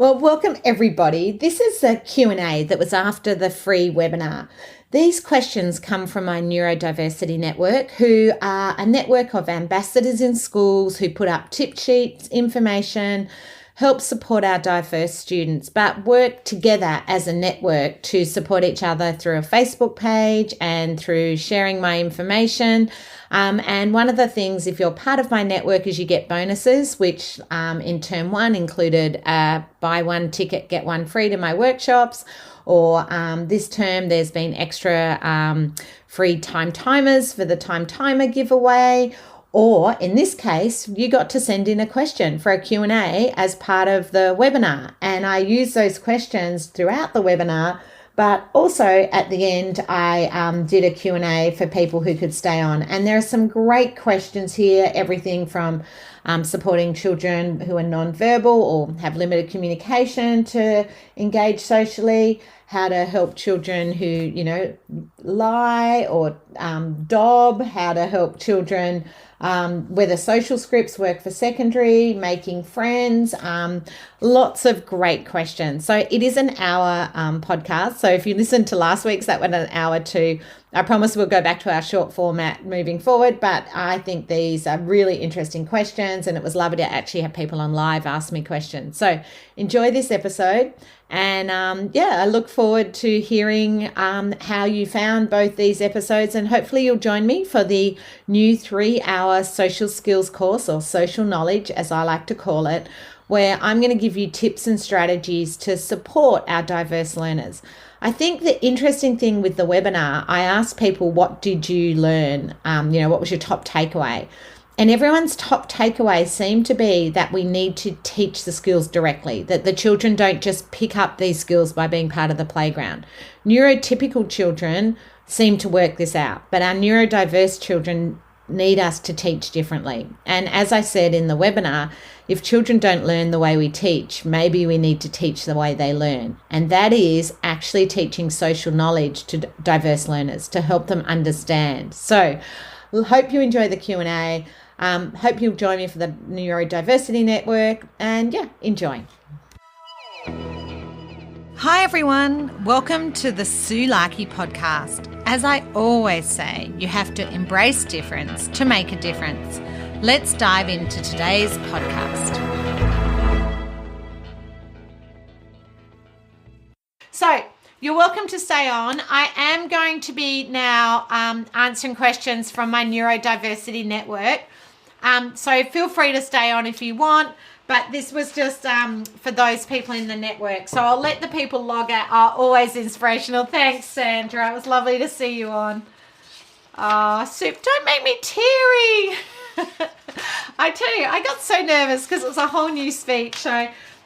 Well, welcome everybody. This is a Q&A that was after the free webinar. These questions come from my Neurodiversity Network, who are a network of ambassadors in schools who put up tip sheets, information, help support our diverse students, but work together as a network to support each other through a Facebook page and through sharing my information. And one of the things, if you're part of my network, is you get bonuses, which in term one included buy one ticket, get one free to my workshops. Or this term, there's been extra free time timers for the time timer giveaway. Or in this case, you got to send in a question for a Q&A as part of the webinar. And I use those questions throughout the webinar, but also at the end, I did a Q&A for people who could stay on. And there are some great questions here, everything from supporting children who are nonverbal or have limited communication to engage socially, how to help children who, lie or dob, how to help children whether social scripts work for secondary, making friends, lots of great questions. So it is an hour podcast. So if you listened to last week's, that went an hour too. I promise we'll go back to our short format moving forward, but I think these are really interesting questions and it was lovely to actually have people on live ask me questions. So enjoy this episode. And I look forward to hearing how you found both these episodes, and hopefully you'll join me for the new 3-hour social skills course, or social knowledge as I like to call it, where I'm going to give you tips and strategies to support our diverse learners. I think the interesting thing with the webinar, I asked people, what did you learn? What was your top takeaway? And everyone's top takeaway seemed to be that we need to teach the skills directly, that the children don't just pick up these skills by being part of the playground. Neurotypical children seem to work this out, but our neurodiverse children need us to teach differently. And as I said in the webinar, if children don't learn the way we teach, maybe we need to teach the way they learn. And that is actually teaching social knowledge to diverse learners to help them understand. So I hope you enjoy the Q&A. Hope you'll join me for the Neurodiversity Network, and enjoy. Hi everyone, welcome to the Sue Larkey podcast. As I always say, you have to embrace difference to make a difference. Let's dive into today's podcast. So, you're welcome to stay on. I am going to be now answering questions from my Neurodiversity Network. So feel free to stay on if you want, but this was just for those people in the network. So I'll let the people log out. Oh, always inspirational. Thanks, Sandra. It was lovely to see you on. Oh, Soup, don't make me teary. I tell you, I got so nervous because it was a whole new speech.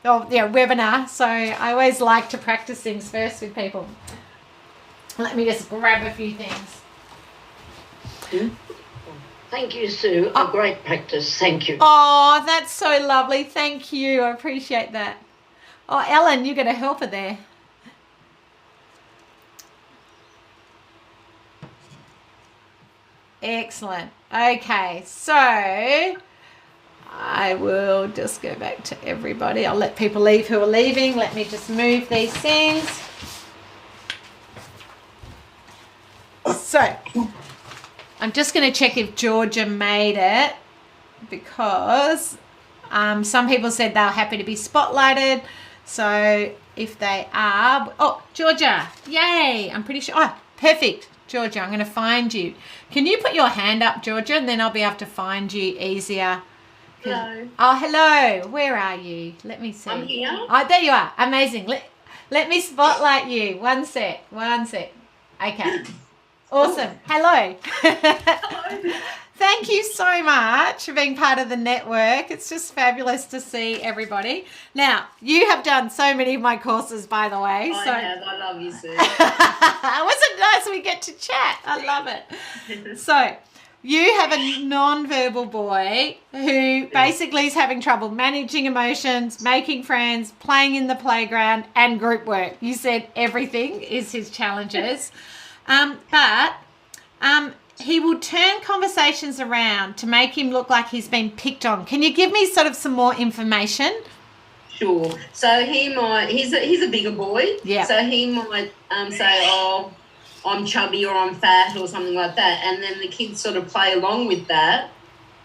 Webinar. So I always like to practice things first with people. Let me just grab a few things. Thank you, Sue. A great practice. Thank you. Oh, that's so lovely. Thank you. I appreciate that. Oh, Ellen, you're going to help her there. Excellent. Okay, so I will just go back to everybody. I'll let people leave who are leaving. Let me just move these things. So I'm just going to check if Georgia made it, because some people said they were happy to be spotlighted. So if they are, Georgia, yay, I'm pretty sure. Oh, perfect. Georgia, I'm going to find you. Can you put your hand up, Georgia, and then I'll be able to find you easier. Hello. Oh, hello. Where are you? Let me see. I'm here. Oh, there you are. Amazing. Let me spotlight you. One sec. Okay. Awesome. Hello. Hello. Thank you so much for being part of the network. It's just fabulous to see everybody. Now, you have done so many of my courses, by the way. I have. I love you, Sue. Wasn't it nice we get to chat? I love it. So, you have a non-verbal boy who basically is having trouble managing emotions, making friends, playing in the playground, and group work. You said everything is his challenges. But he will turn conversations around to make him look like he's been picked on. Can you give me sort of some more information? Sure. So he's a bigger boy. Yeah. So he might say, "Oh, I'm chubby or I'm fat," or something like that, and then the kids sort of play along with that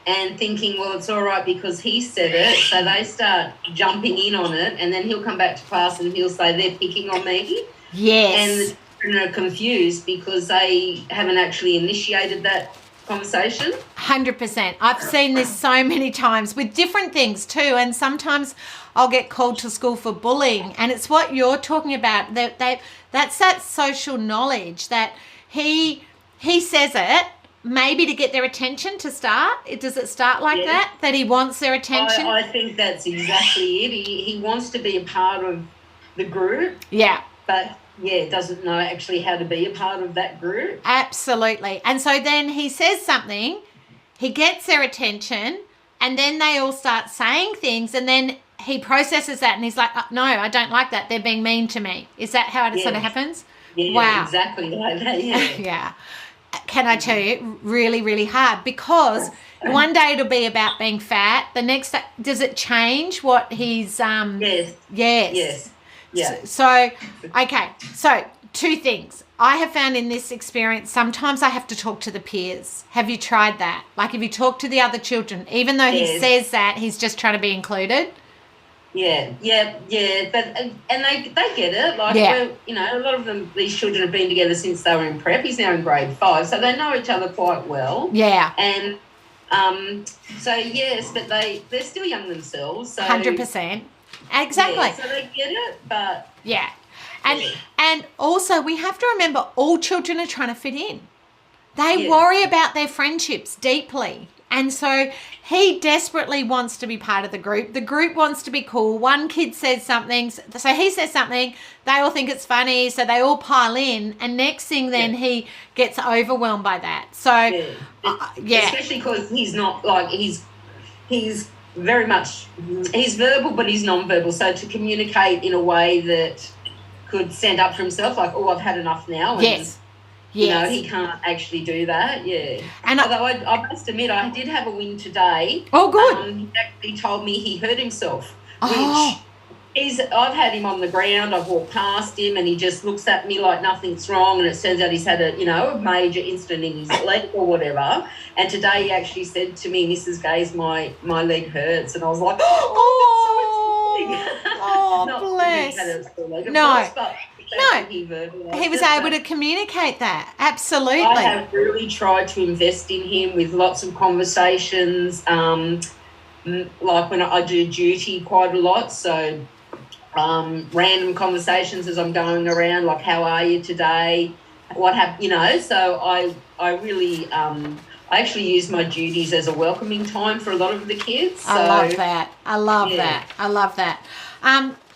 and thinking, well, it's all right because he said it. So they start jumping in on it, and then he'll come back to class and he'll say they're picking on me. Yes. And the children are confused because they haven't actually initiated that conversation. 100%. I've seen this so many times with different things too, and sometimes I'll get called to school for bullying, and it's what you're talking about. That's that social knowledge that he says it maybe to get their attention to start. Does it start like that? That he wants their attention? I think that's exactly it. He wants to be a part of the group. Yeah. But doesn't know actually how to be a part of that group. Absolutely. And so then he says something, he gets their attention, and then they all start saying things, and then he processes that and he's like, no, I don't like that. They're being mean to me. Is that how it sort of happens? Yeah, wow. Exactly like that, yeah. Yeah. Can I tell you, really, really hard, because one day it'll be about being fat. The next day, does it change what he's... Yes. Yes. Yeah. So, okay. So, two things. I have found in this experience, sometimes I have to talk to the peers. Have you tried that? Like, if you talk to the other children, even though he says that, he's just trying to be included? Yeah. But and they get it. Like, a lot of them, these children have been together since they were in prep. He's now in grade 5, so they know each other quite well. Yeah. And so yes, but they're still young themselves. So 100%. Exactly. Yeah, so they get it, but and also we have to remember all children are trying to fit in. They worry about their friendships deeply. And so he desperately wants to be part of the group. The group wants to be cool. One kid says something, so he says something, they all think it's funny, so they all pile in, and next thing then he gets overwhelmed by that. So, especially because he's not like, he's very much, he's verbal, but he's non-verbal. So to communicate in a way that could stand up for himself, like, oh, I've had enough now. And, you know, he can't actually do that, And although I must admit, I did have a win today. Oh, good. He actually told me he hurt himself, which I've had him on the ground, I've walked past him, and he just looks at me like nothing's wrong, and it turns out he's had a major incident in his leg or whatever. And today he actually said to me, Mrs. Gaze, my leg hurts, and I was like, bless. He was able to communicate that. Absolutely. I have really tried to invest in him with lots of conversations, like when I do duty quite a lot, so random conversations as I'm going around, like, how are you today, what happened, so I really I actually use my duties as a welcoming time for a lot of the kids. So, I love that. I love that.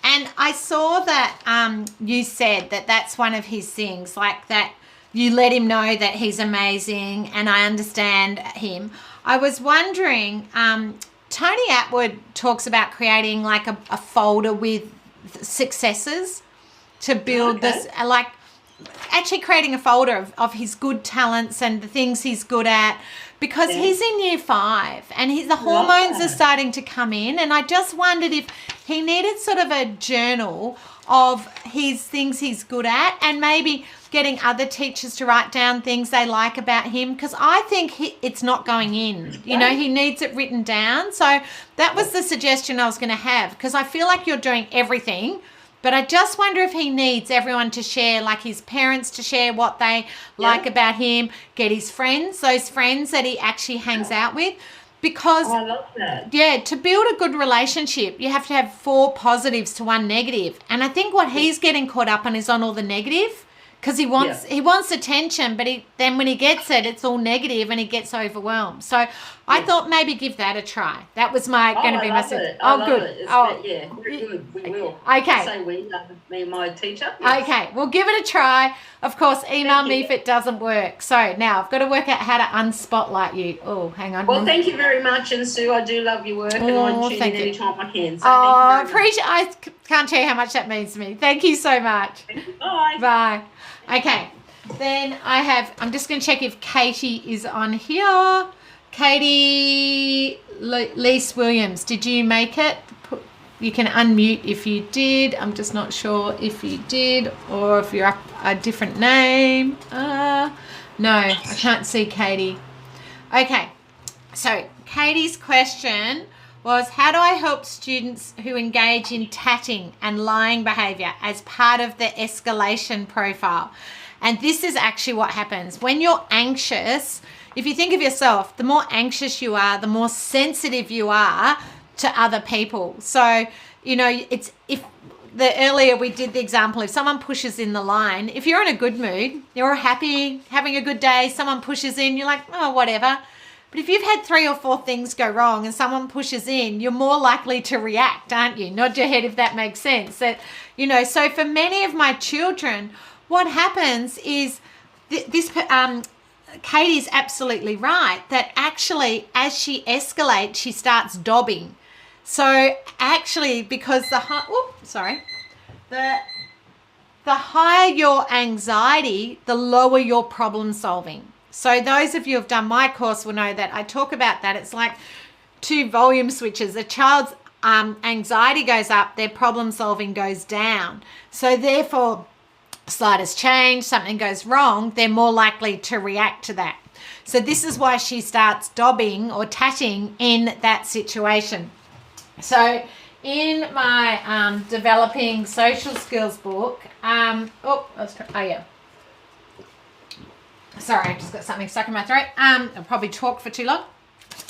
And I saw that you said that that's one of his things, like that you let him know that he's amazing, and I understand him. I was wondering, Tony Atwood talks about creating like a folder with successes to build this, like actually creating a folder of his good talents and the things he's good at, because he's in year 5 and the hormones are starting to come in, and I just wondered if he needed sort of a journal of his things he's good at, and maybe getting other teachers to write down things they like about him, because I think it's not going in. He needs it written down. So that was the suggestion I was going to have, because I feel like you're doing everything, but I just wonder if he needs everyone to share, like his parents to share what they like about him, get his friends, those friends that he actually hangs out with. Because, I love that. To build a good relationship, you have to have 4 positives to 1 negative. And I think what he's getting caught up on is on all the negative, because he wants attention, but then when he gets it, it's all negative and he gets overwhelmed. So I thought maybe give that a try. That was going to be my good. Very good. We will. Okay. Say we, me and my teacher. Yes. Okay, we'll give it a try. Of course, email me if it doesn't work. So now I've got to work out how to unspotlight you. Oh, hang on. Well, thank you very much, and Sue, I do love your work, and I tune in anytime I can. So I can't tell you how much that means to me. Thank you so much. Bye. Bye. Okay, then I'm just going to check if Katie is on here. Katie Lise Williams, did you make it? You can unmute if you did. I'm just not sure if you did or if you're up a different name. No, I can't see Katie. Okay, so Katie's question was, how do I help students who engage in tatting and lying behaviour as part of the escalation profile? And this is actually what happens. When you're anxious, if you think of yourself, the more anxious you are, the more sensitive you are to other people. So, you know, it's earlier we did the example, if someone pushes in the line, if you're in a good mood, you're happy, having a good day, someone pushes in, you're like, oh, whatever. But if you've had 3 or 4 things go wrong and someone pushes in, you're more likely to react, aren't you? Nod your head if that makes sense. That, you know, so for many of my children, what happens is Katie's absolutely right that actually as she escalates, she starts dobbing. So actually, because the higher your anxiety, the lower your problem solving. So those of you who have done my course will know that I talk about that. It's like 2 volume switches. A child's anxiety goes up, their problem solving goes down. So therefore, slightest change, something goes wrong, they're more likely to react to that. So this is why she starts dobbing or tatting in that situation. So in my developing social skills book, sorry, I just got something stuck in my throat. I'll probably talk for too long.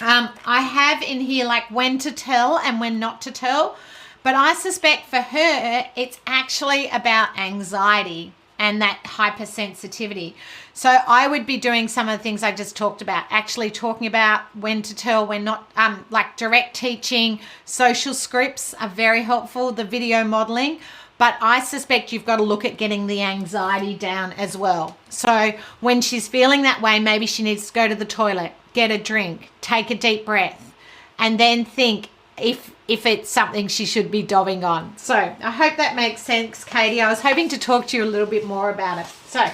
I have in here like when to tell and when not to tell, but I suspect for her, it's actually about anxiety and that hypersensitivity. So I would be doing some of the things I just talked about, actually talking about when to tell, when not, like direct teaching, social scripts are very helpful, the video modeling. But I suspect you've got to look at getting the anxiety down as well. So when she's feeling that way, maybe she needs to go to the toilet, get a drink, take a deep breath, and then think if it's something she should be dobbing on. So I hope that makes sense, Katie. I was hoping to talk to you a little bit more about it. So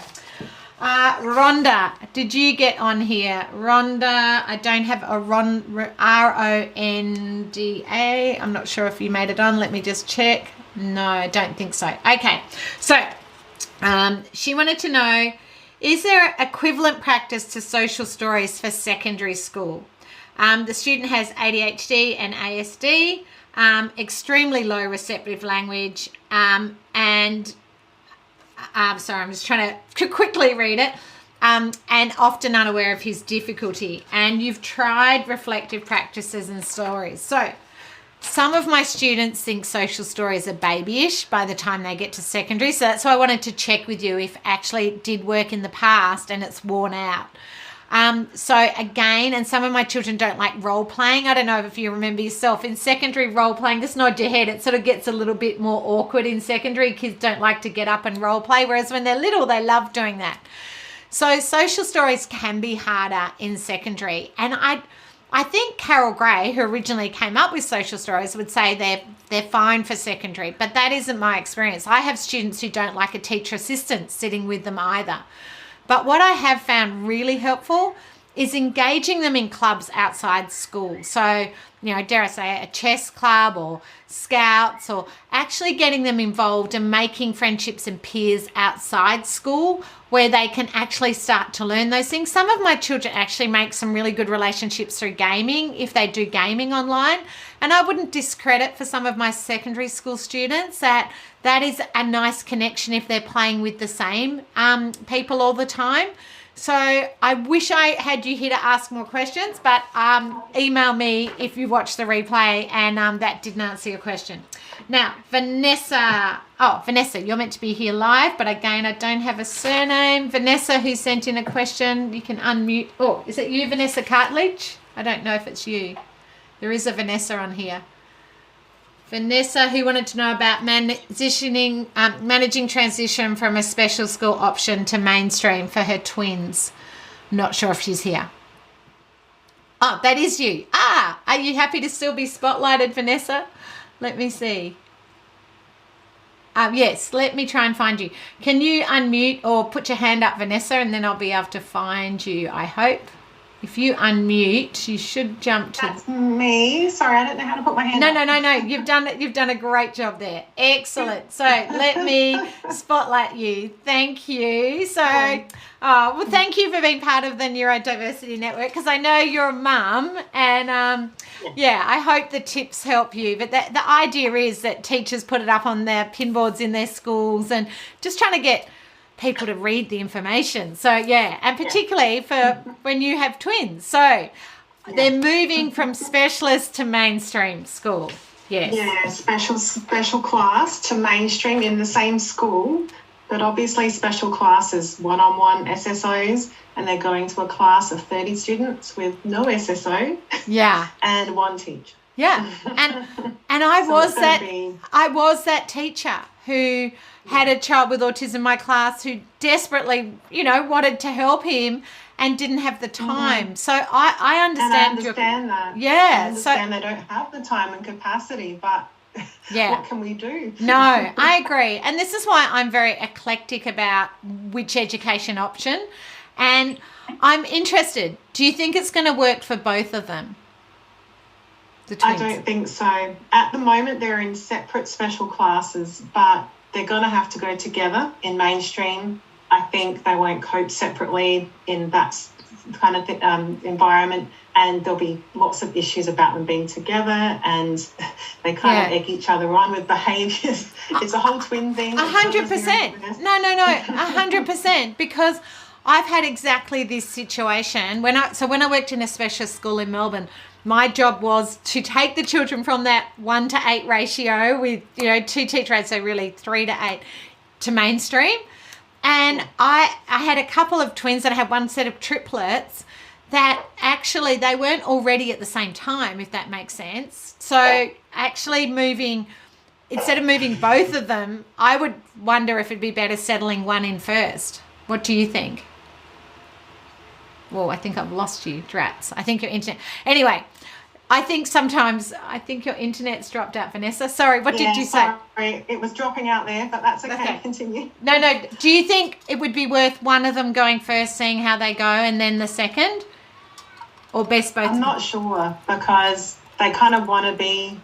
Rhonda, did you get on here? Rhonda, I don't have a Ronda. I'm not sure if you made it on. Let me just check. No, I don't think so. Okay, so she wanted to know, is there equivalent practice to social stories for secondary school? The student has ADHD and ASD, extremely low receptive language, and sorry, I'm just trying to quickly read it, and often unaware of his difficulty. And you've tried reflective practices and stories. So some of my students think social stories are babyish by the time they get to secondary. So that's why I wanted to check with you if actually it did work in the past and it's worn out. So again, and some of my children don't like role playing. I don't know if you remember yourself in secondary role playing, just nod your head. It sort of gets a little bit more awkward in secondary. Kids don't like to get up and role play, whereas when they're little, they love doing that. So social stories can be harder in secondary. And I think Carol Gray, who originally came up with social stories, would say they're fine for secondary, but that isn't my experience. I have students who don't like a teacher assistant sitting with them either. But what I have found really helpful is engaging them in clubs outside school. So, you know, dare I say a chess club or scouts, or actually getting them involved and making friendships and peers outside school where they can actually start to learn those things. Some of my children actually make some really good relationships through gaming if they do gaming online. And I wouldn't discredit for some of my secondary school students that is a nice connection if they're playing with the same people all the time. So I wish I had you here to ask more questions, but email me if you watch the replay and that didn't answer your question. Now, Vanessa, you're meant to be here live, but again, I don't have a surname. Vanessa, who sent in a question, you can unmute. Oh, is it you, Vanessa Cartledge? I don't know if it's you. There is a Vanessa on here. Vanessa, who wanted to know about managing transition from a special school option to mainstream for her twins. Not sure if she's here. Oh, that is you. Are you happy to still be spotlighted, Vanessa? Let me see. Yes, let me try and find you. Can you unmute or put your hand up, Vanessa, and then I'll be able to find you, I hope. If you unmute, you should jump to. That's me. Sorry, I don't know how to put my hand up. No. You've done a great job there. Excellent. So let me spotlight you. Thank you. So, well, thank you for being part of the Neurodiversity Network, because I know you're a mum, and I hope the tips help you. But the idea is that teachers put it up on their pinboards in their schools, and just trying to get people to read the information. So and particularly for when you have twins. So they're moving from specialist to mainstream school. Yes. Yeah, special class to mainstream in the same school, but obviously special classes, one-on-one SSOs, and they're going to a class of 30 students with no SSO. Yeah. And one teacher. Yeah. And I was that teacher who had a child with autism in my class who desperately, wanted to help him and didn't have the time. So I understand. And I understand that. Yeah. I understand they don't have the time and capacity, but what can we do? No, I agree. And this is why I'm very eclectic about which education option. And I'm interested. Do you think it's going to work for both of them? The twins? I don't think so. At the moment, they're in separate special classes, but they're going to have to go together in mainstream. I think they won't cope separately in that kind of environment, and there'll be lots of issues about them being together, and they kind of egg each other on with behaviours. It's a whole twin thing. 100%. No, 100%, because I've had exactly this situation. When I worked in a specialist school in Melbourne, my job was to take the children from that 1 to 8 ratio with, 2 teacher aides, so really 3 to 8, to mainstream. And I had a couple of twins that I had one set of triplets that actually they weren't already at the same time, if that makes sense. So actually instead of moving both of them, I would wonder if it'd be better settling one in first. What do you think? Well, I think I've lost you, Drats. I think your internet... Anyway, I think your internet's dropped out, Vanessa. Sorry, what did you say? Sorry, it was dropping out there, but that's okay. Continue. No. Do you think it would be worth one of them going first, seeing how they go, and then the second? Or best both? I'm not sure, because they kind of want to be...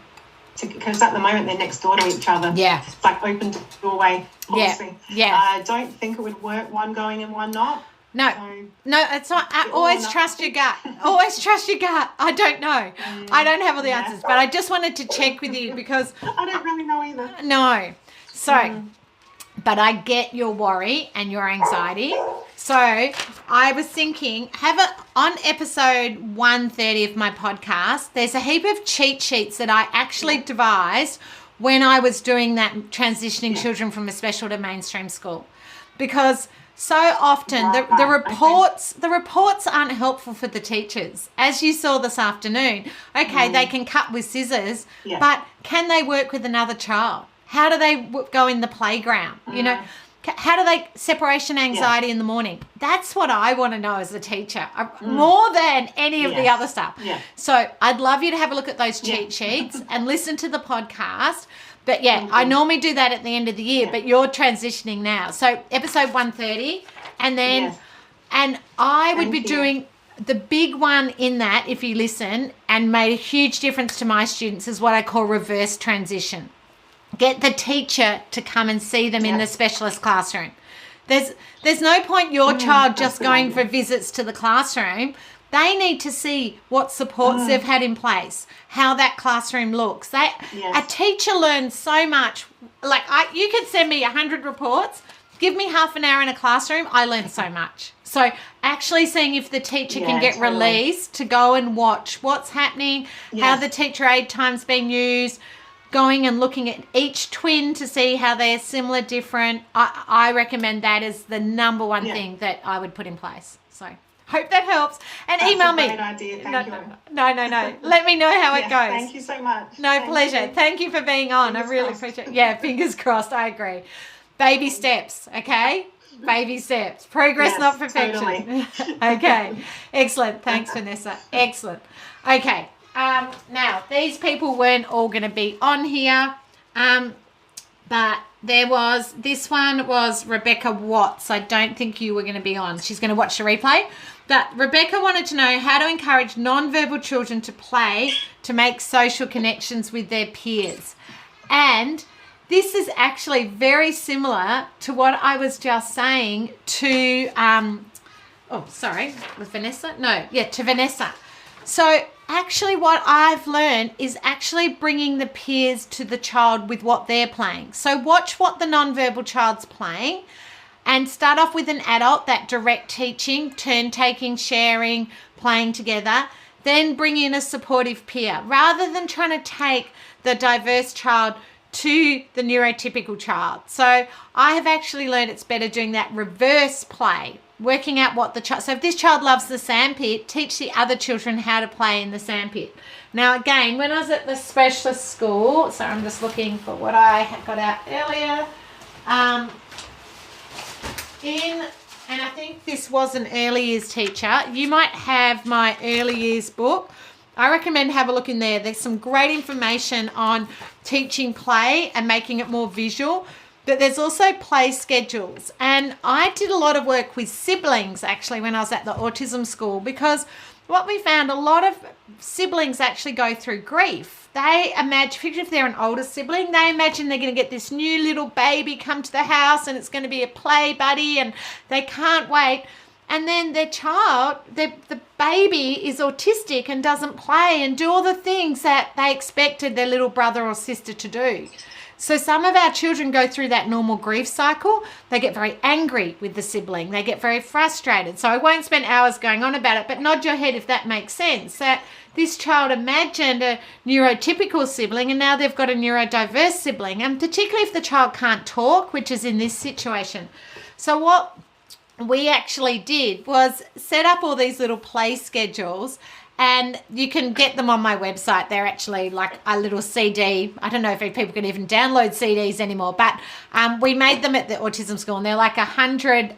Because at the moment they're next door to each other. Yeah. It's like open doorway policy. Yeah. I don't think it would work, one going and one not. No, it's not. Always trust your gut. Always trust your gut. I don't know. I don't have all the answers, but I just wanted to check with you because... I don't really know either. No. So, but I get your worry and your anxiety. So I was thinking, on episode 130 of my podcast, there's a heap of cheat sheets that I actually devised when I was doing that transitioning children from a special to mainstream school. Because... so often the reports aren't helpful for the teachers. As you saw this afternoon, they can cut with scissors, but can they work with another child? How do they go in the playground? How do they separation anxiety in the morning? That's what I want to know as a teacher, more than any of the other stuff. Yeah. So I'd love you to have a look at those cheat sheets and listen to the podcast. But I normally do that at the end of the year, but you're transitioning now. So episode 130, and then, and I would be doing the big one in that, if you listen, and made a huge difference to my students, is what I call reverse transition. Get the teacher to come and see them in the specialist classroom. There's no point your child just going for visits to the classroom. They need to see what supports they've had in place, how that classroom looks. A teacher learns so much. Like you could send me 100 reports, give me half an hour in a classroom, I learned so much. So actually seeing if the teacher can get released to go and watch what's happening, how the teacher aid time's been used, going and looking at each twin to see how they're similar, different. I recommend that as the number one thing that I would put in place. So... hope that helps. And that's email me. Great idea. Thank you. No. Let me know how it goes. Thank you so much. No, pleasure. Thank you for being on. I really appreciate it. Yeah, fingers crossed. I agree. Baby steps, okay? Baby steps. Progress, not perfection. Totally. Okay. Excellent. Thanks, Vanessa. Excellent. Okay. Now, these people weren't all going to be on here. But this one was Rebecca Watts. I don't think you were going to be on. She's going to watch the replay. But Rebecca wanted to know how to encourage nonverbal children to play to make social connections with their peers. And this is actually very similar to what I was just saying to, with Vanessa? To Vanessa. So actually what I've learned is actually bringing the peers to the child with what they're playing. So watch what the nonverbal child's playing and start off with an adult, that direct teaching, turn taking, sharing, playing together. Then bring in a supportive peer rather than trying to take the diverse child to the neurotypical child. So I have actually learned it's better doing that reverse play, working out what the child, so if this child loves the sandpit, teach the other children how to play in the sandpit. Now again, when I was at the specialist school, so I'm just looking for what I had got out earlier, and I think this was an early years teacher. You might have my early years book. I recommend have a look in there. There's some great information on teaching play and making it more visual, but there's also play schedules. And I did a lot of work with siblings actually when I was at the autism school, because what we found, a lot of siblings actually go through grief. They imagine, particularly if they're an older sibling, they imagine they're going to get this new little baby come to the house and it's going to be a play buddy and they can't wait. And then their child, the baby is autistic and doesn't play and do all the things that they expected their little brother or sister to do. So some of our children go through that normal grief cycle. They get very angry with the sibling. They get very frustrated. So I won't spend hours going on about it, but nod your head if that makes sense. That this child imagined a neurotypical sibling and now they've got a neurodiverse sibling, and particularly if the child can't talk, which is in this situation. So what we actually did was set up all these little play schedules, and you can get them on my website. They're actually like a little CD. I don't know if people can even download CDs anymore, but we made them at the autism school, and they're like 100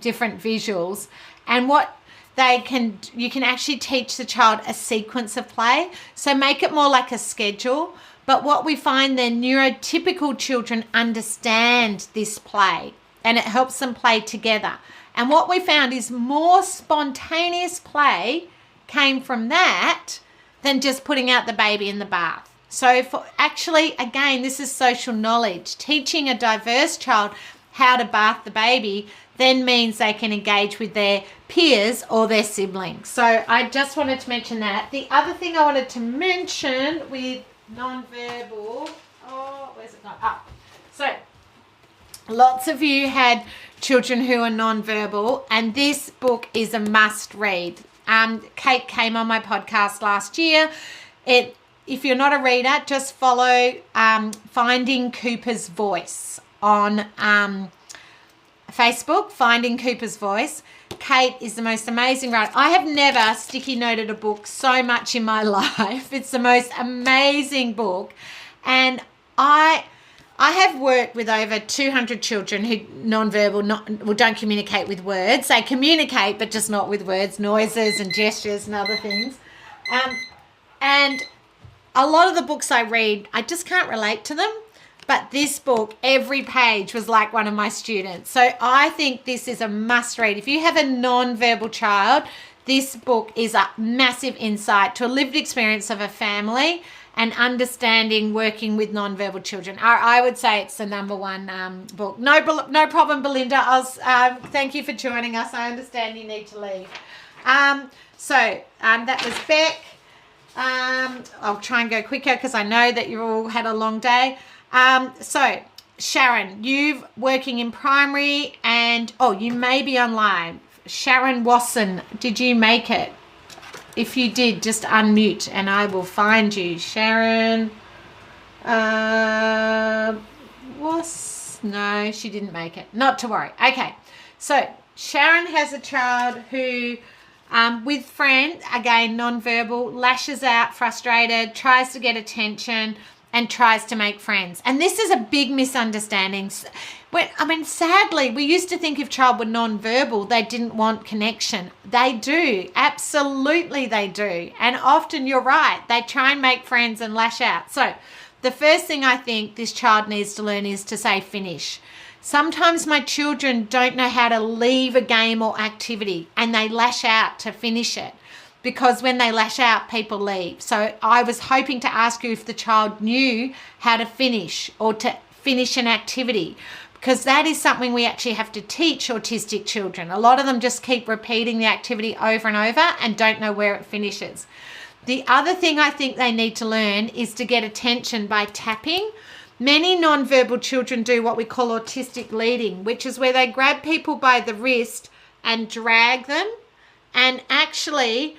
different visuals. And what you can actually teach the child a sequence of play. So make it more like a schedule. But what we find, then neurotypical children understand this play, and it helps them play together. And what we found is more spontaneous play came from that than just putting out the baby in the bath. So actually, again, this is social knowledge. Teaching a diverse child how to bath the baby then means they can engage with their peers or their siblings. So I just wanted to mention that. The other thing I wanted to mention with nonverbal, where's it gone? So lots of you had children who are nonverbal, and this book is a must read. Kate came on my podcast last year. If you're not a reader, just follow Finding Cooper's Voice on Facebook, Finding Cooper's Voice. Kate is the most amazing writer. I have never sticky noted a book so much in my life. It's the most amazing book. And I have worked with over 200 children who don't communicate with words. They communicate, but just not with words, noises and gestures and other things. And a lot of the books I read, I just can't relate to them. But this book, every page was like one of my students. So I think this is a must read. If you have a non-verbal child, this book is a massive insight to a lived experience of a family and understanding working with non-verbal children. I would say it's the number one book. No problem, Belinda. Thank you for joining us. I understand you need to leave. That was Beck. I'll try and go quicker because I know that you all had a long day. So Sharon, you're working in primary and, you may be online. Sharon Wasson, did you make it? If you did, just unmute and I will find you. Sharon, no, she didn't make it. Not to worry. Okay. So Sharon has a child who, with friend, again, non-verbal, lashes out, frustrated, tries to get attention and tries to make friends. And this is a big misunderstanding. Sadly, we used to think if child were non-verbal, they didn't want connection. They do. Absolutely they do. And often you're right. They try and make friends and lash out. So the first thing I think this child needs to learn is to say finish. Sometimes my children don't know how to leave a game or activity and they lash out to finish it, because when they lash out, people leave. So I was hoping to ask you if the child knew how to finish or to finish an activity, because that is something we actually have to teach autistic children. A lot of them just keep repeating the activity over and over and don't know where it finishes. The other thing I think they need to learn is to get attention by tapping. Many non-verbal children do what we call autistic leading, which is where they grab people by the wrist and drag them. And actually,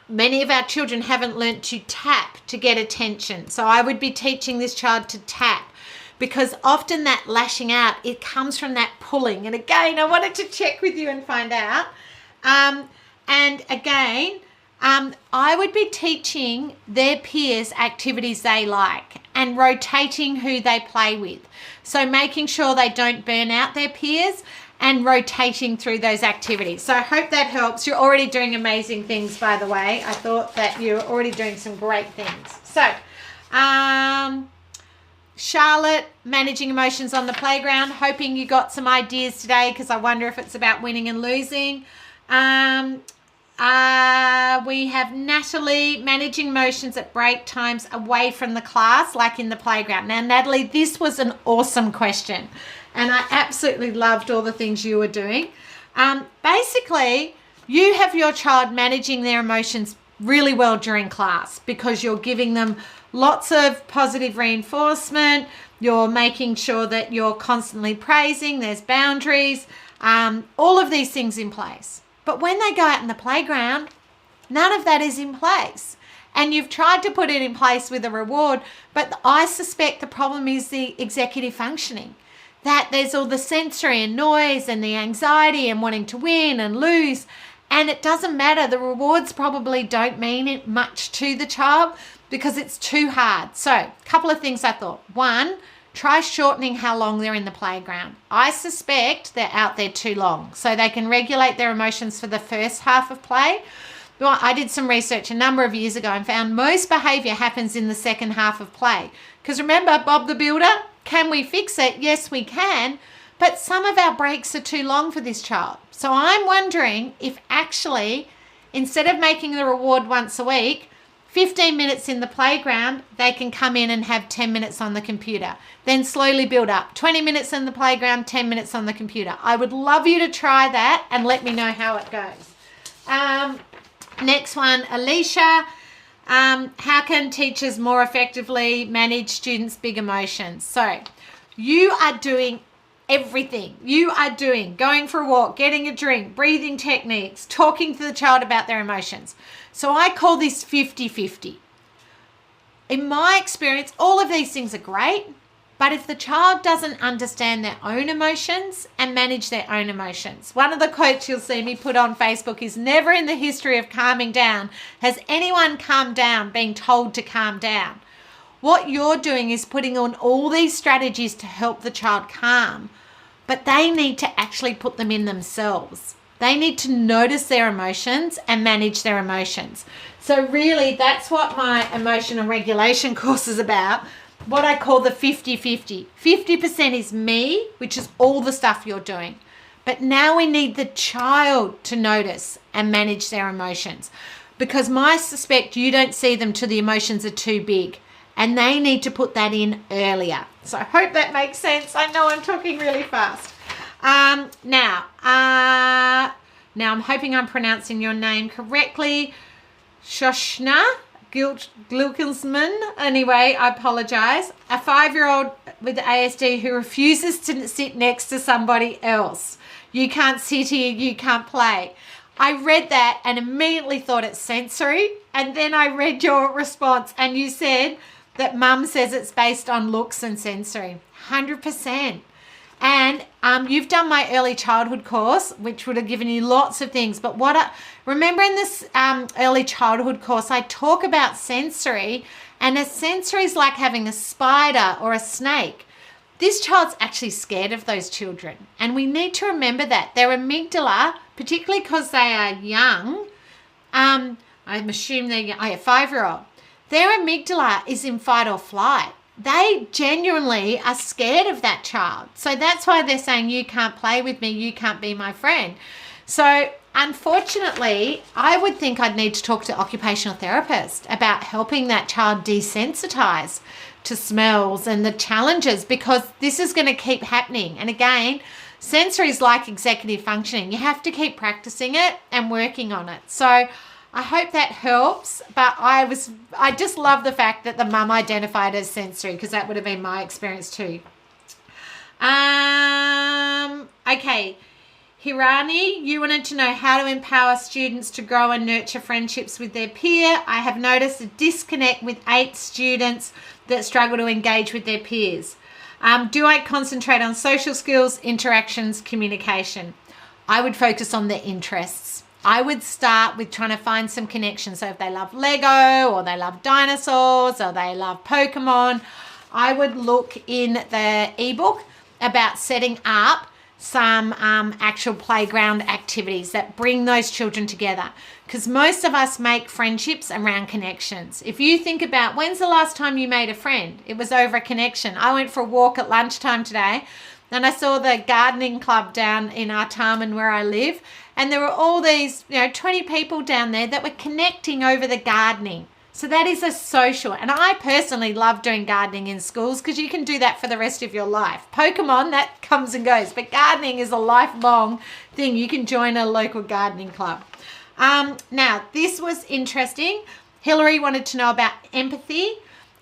many of our children haven't learnt to tap to get attention. So I would be teaching this child to tap, because often that lashing out, it comes from that pulling. And again, I wanted to check with you and find out. And again, I would be teaching their peers activities they like and rotating who they play with. So making sure they don't burn out their peers and rotating through those activities. So I hope that helps. You're already doing amazing things, by the way. I thought that you're already doing some great things. So, Charlotte, managing emotions on the playground. Hoping you got some ideas today, because I wonder if it's about winning and losing. We have Natalie, managing emotions at break times away from the class, like in the playground. Now, Natalie, this was an awesome question, and I absolutely loved all the things you were doing. Basically, you have your child managing their emotions really well during class, because you're giving them lots of positive reinforcement. You're making sure that you're constantly praising. There's boundaries, all of these things in place. But when they go out in the playground, none of that is in place. And you've tried to put it in place with a reward, but I suspect the problem is the executive functioning. That there's all the sensory and noise and the anxiety and wanting to win and lose. And it doesn't matter. The rewards probably don't mean it much to the child because it's too hard. So a couple of things I thought. One, try shortening how long they're in the playground. I suspect they're out there too long, so they can regulate their emotions for the first half of play. Well, I did some research a number of years ago and found most behaviour happens in the second half of play. Because remember, Bob the Builder, can we fix it? Yes, we can. But some of our breaks are too long for this child. So I'm wondering if actually, instead of making the reward once a week, 15 minutes in the playground, they can come in and have 10 minutes on the computer. Then slowly build up. 20 minutes in the playground, 10 minutes on the computer. I would love you to try that and let me know how it goes. Next one, Alicia. How can teachers more effectively manage students' big emotions? So you are doing everything. You are doing going for a walk, getting a drink, breathing techniques, talking to the child about their emotions. So I call this 50-50. In my experience, all of these things are great, but if the child doesn't understand their own emotions and manage their own emotions. One of the quotes you'll see me put on Facebook is, never in the history of calming down has anyone calmed down being told to calm down. What you're doing is putting on all these strategies to help the child calm, but they need to actually put them in themselves. They need to notice their emotions and manage their emotions. So really, that's what my emotional regulation course is about, what I call the 50-50. 50% is me, which is all the stuff you're doing. But now we need the child to notice and manage their emotions, because I suspect you don't see them till the emotions are too big. And they need to put that in earlier. So I hope that makes sense. I know I'm talking really fast. Now I'm hoping I'm pronouncing your name correctly. Shoshna Gluckensman. Anyway, I apologize. A 5-year-old with ASD who refuses to sit next to somebody else. You can't sit here, you can't play. I read that and immediately thought it's sensory. And then I read your response and you said that mum says it's based on looks and sensory. 100%. And you've done my early childhood course, which would have given you lots of things. But remember in this early childhood course, I talk about sensory, and a sensory is like having a spider or a snake. This child's actually scared of those children. And we need to remember that. Their amygdala, particularly because they are young, I'm assuming they're young, 5-year-old. their amygdala is in fight or flight. They genuinely are scared of that child. So that's why they're saying, you can't play with me, you can't be my friend. So unfortunately, I would think I'd need to talk to occupational therapist about helping that child desensitize to smells and the challenges, because this is going to keep happening. And again, sensory is like executive functioning. You have to keep practicing it and working on it. So I hope that helps, but I just love the fact that the mum identified as sensory, because that would have been my experience too. Okay, Hirani, you wanted to know how to empower students to grow and nurture friendships with their peer. I have noticed a disconnect with 8 students that struggle to engage with their peers. Do I concentrate on social skills, interactions, communication? I would focus on their interests. I would start with trying to find some connections. So if they love Lego, or they love dinosaurs, or they love Pokemon, I would look in the ebook about setting up some actual playground activities that bring those children together, because most of us make friendships around connections. If you think about, when's the last time you made a friend? It was over a connection. I went for a walk at lunchtime today, and I saw the gardening club down in Artarmon where I live, and there were all these 20 people down there that were connecting over the gardening. So that is a social, and I personally love doing gardening in schools, because you can do that for the rest of your life. Pokemon, that comes and goes, but gardening is a lifelong thing. You can join a local gardening club. Now, this was interesting. Hillary wanted to know about empathy.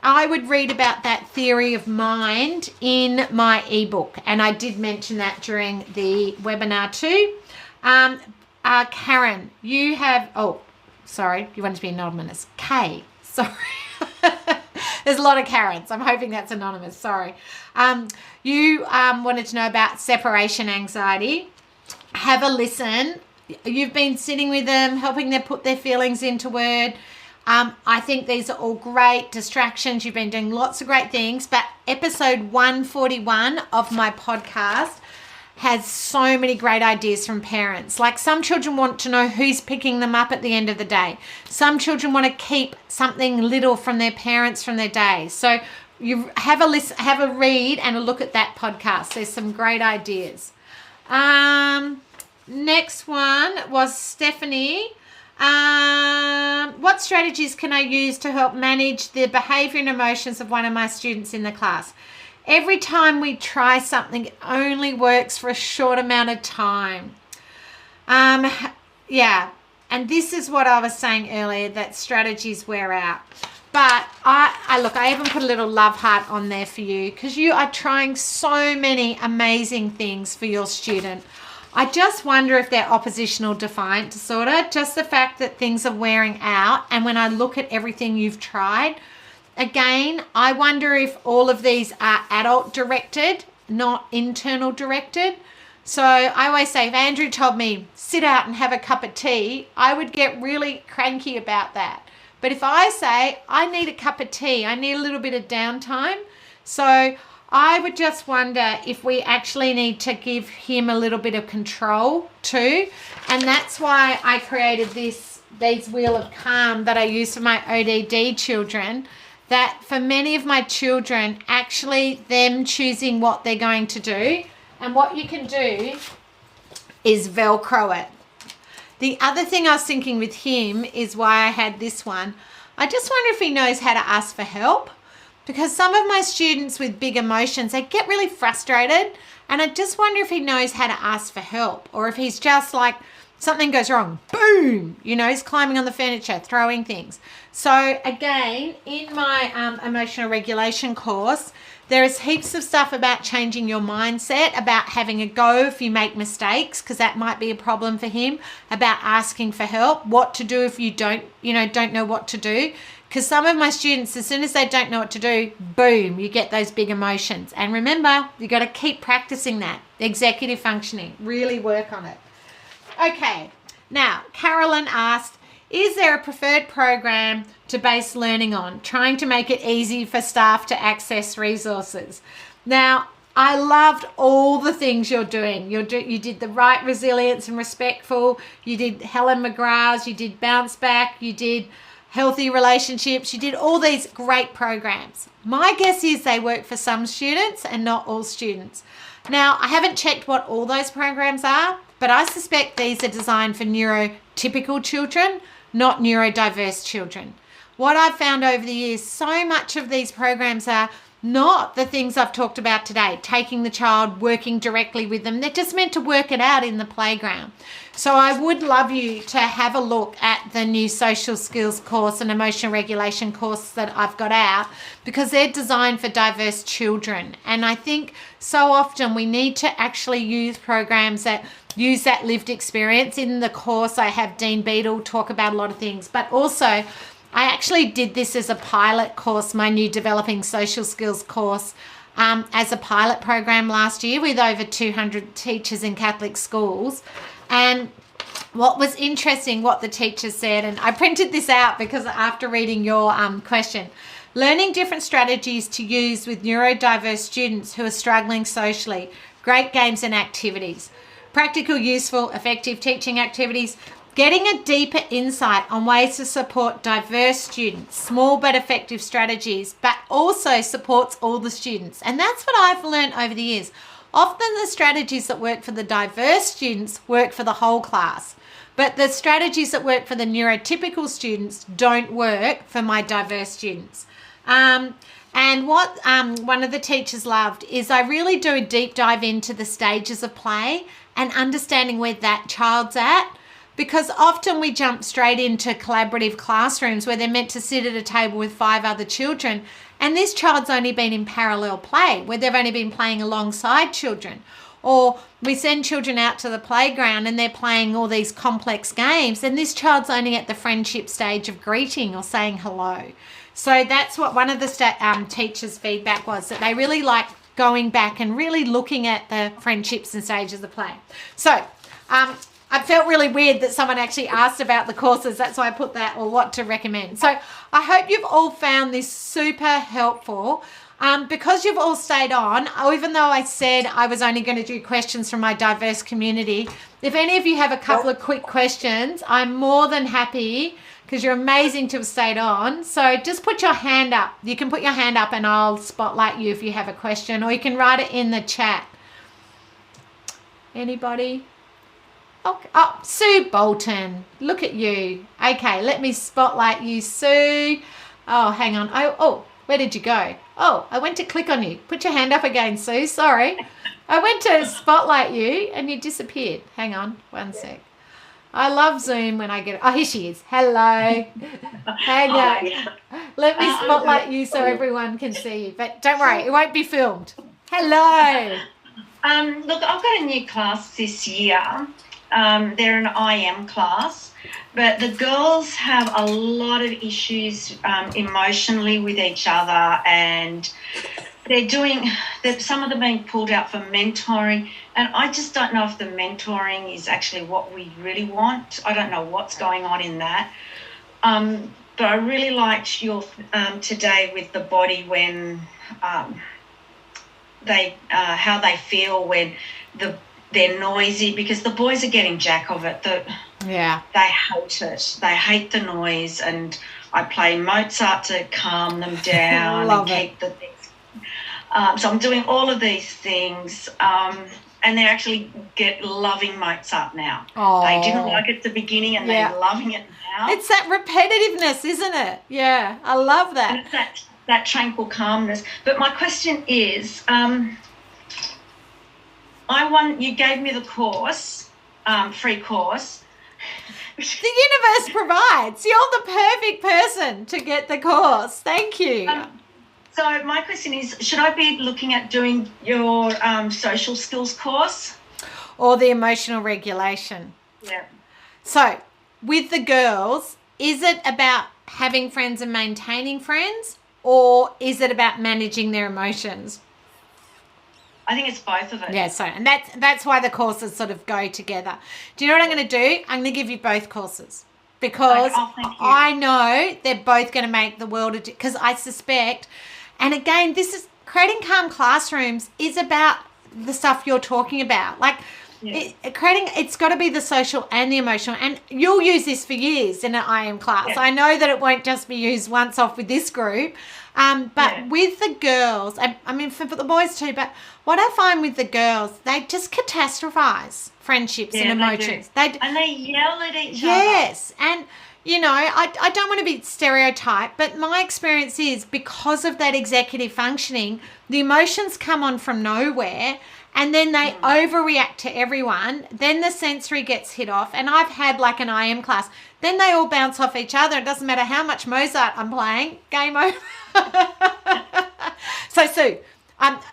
I would read about that theory of mind in my ebook, and I did mention that during the webinar too. Karen, you have, sorry, you wanted to be anonymous. Kay, sorry. There's a lot of Karens. I'm hoping that's anonymous. Sorry. You wanted to know about separation anxiety. Have a listen. You've been sitting with them, helping them put their feelings into word. I think these are all great distractions. You've been doing lots of great things, but episode 141 of my podcast has so many great ideas from parents. Like, some children want to know who's picking them up at the end of the day. Some children want to keep something little from their parents from their day. So you have a listen, have a read and a look at that podcast. There's some great ideas. Next one was Stephanie. What strategies can I use to help manage the behavior and emotions of one of my students in the class? Every time we try something, it only works for a short amount of time. Yeah, and this is what I was saying earlier, that strategies wear out. But I even put a little love heart on there for you, because you are trying so many amazing things for your student. I just wonder if they're oppositional defiant disorder, just the fact that things are wearing out. And when I look at everything you've tried, again, I wonder if all of these are adult directed, not internal directed. So I always say, if Andrew told me, sit out and have a cup of tea, I would get really cranky about that. But if I say, I need a cup of tea, I need a little bit of downtime. So I would just wonder if we actually need to give him a little bit of control too. And that's why I created these Wheel of Calm that I use for my ODD children. That for many of my children, actually them choosing what they're going to do, and what you can do is Velcro it. The other thing I was thinking with him is why I had this one. I just wonder if he knows how to ask for help, because some of my students with big emotions, they get really frustrated, and I just wonder if he knows how to ask for help, or if he's just like, something goes wrong, boom, he's climbing on the furniture, throwing things. So again, in my emotional regulation course, there is heaps of stuff about changing your mindset, about having a go if you make mistakes, because that might be a problem for him, about asking for help, what to do if you don't know what to do. Because some of my students, as soon as they don't know what to do, boom, you get those big emotions. And remember, you got to keep practicing that. Executive functioning, really work on it. Okay, now Carolyn asked, is there a preferred program to base learning on, trying to make it easy for staff to access resources? Now, I loved all the things you're doing. You did the right, resilience and respectful. You did Helen McGrath's. You did bounce back. You did healthy relationships. You did all these great programs. My guess is they work for some students and not all students. Now, I haven't checked what all those programs are, but I suspect these are designed for neurotypical children, not neurodiverse children. What I've found over the years, so much of these programs are not the things I've talked about today, taking the child, working directly with them. They're just meant to work it out in the playground. So I would love you to have a look at the new social skills course and emotional regulation course that I've got out, because they're designed for diverse children. And I think so often we need to actually use programs that use that lived experience. In the course, I have Dean Beadle talk about a lot of things, but also I actually did this as a pilot course, my new Developing Social Skills course, as a pilot program last year with over 200 teachers in Catholic schools. And what was interesting, what the teachers said, and I printed this out because after reading your question, learning different strategies to use with neurodiverse students who are struggling socially, great games and activities, practical, useful, effective teaching activities, getting a deeper insight on ways to support diverse students, small but effective strategies, but also supports all the students. And that's what I've learned over the years. Often the strategies that work for the diverse students work for the whole class, but the strategies that work for the neurotypical students don't work for my diverse students. And what one of the teachers loved is I really do a deep dive into the stages of play and understanding where that child's at. Because often we jump straight into collaborative classrooms where they're meant to sit at a table with 5 other children, and this child's only been in parallel play where they've only been playing alongside children. Or we send children out to the playground and they're playing all these complex games, and this child's only at the friendship stage of greeting or saying hello. So that's what one of the teachers' feedback was, that they really like going back and really looking at the friendships and stages of play. So I felt really weird that someone actually asked about the courses. That's why I put that, or what to recommend. So I hope you've all found this super helpful. Because you've all stayed on, even though I said I was only going to do questions from my diverse community, if any of you have a couple of quick questions, I'm more than happy, because you're amazing to have stayed on. So just put your hand up. You can put your hand up and I'll spotlight you if you have a question, or you can write it in the chat. Anybody? Oh, Sue Bolton, look at you. Okay, let me spotlight you, Sue. Oh, hang on. Oh, where did you go? Oh, I went to click on you. Put your hand up again, Sue. Sorry. I went to spotlight you and you disappeared. Hang on, one sec. I love Zoom when I get it. Oh, here she is. Hello. Hang on. Let me spotlight you so everyone can see you. But don't worry, it won't be filmed. Hello. Look, I've got a new class this year. They're an IM class, but the girls have a lot of issues emotionally with each other, and some of them being pulled out for mentoring, and I just don't know if the mentoring is actually what we really want. I don't know what's going on in that. But I really liked your today with the body, when how they feel when they're noisy, because the boys are getting jack of it. They hate it. They hate the noise, and I play Mozart to calm them down and keep the things. So I'm doing all of these things, and they're actually loving Mozart now. Oh. They didn't like it at the beginning, and they're loving it now. It's that repetitiveness, isn't it? Yeah, I love that. And it's that tranquil calmness. But my question is, you gave me the course, free course. The universe provides. You're the perfect person to get the course. Thank you. So my question is, should I be looking at doing your social skills course? Or the emotional regulation? Yeah. So with the girls, is it about having friends and maintaining friends, or is it about managing their emotions? I think it's both of it. Yeah, so, and that's why the courses sort of go together. Do you know what I'm going to do? I'm going to give you both courses, because I know they're both going to make the world, because I suspect, and again, this is creating calm classrooms is about the stuff you're talking about. Like, It's got to be the social and the emotional, and you'll use this for years in an IM class. I know that it won't just be used once off with this group, but with the girls, I mean for the boys too, but what I find with the girls, they just catastrophize friendships and emotions. And they yell at each other. Yes, and you know, I don't want to be stereotyped, but my experience is because of that executive functioning, the emotions come on from nowhere, and then they overreact to everyone. Then the sensory gets hit off, and I've had like an IM class. Then they all bounce off each other. It doesn't matter how much Mozart I'm playing. Game over. So, Sue,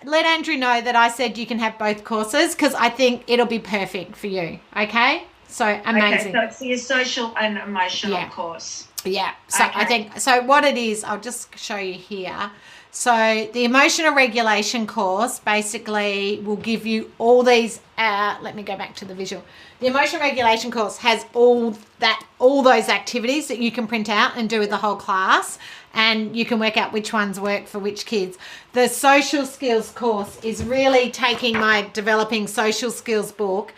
let Andrew know that I said you can have both courses because I think it'll be perfect for you. Okay? So amazing. Okay, so it's your social and emotional course. Yeah. So I think, so what it is, I'll just show you here. So the emotional regulation course basically will give you all these, let me go back to the visual. The emotional regulation course has all those activities that you can print out and do with the whole class, and you can work out which ones work for which kids. The social skills course is really taking my developing social skills book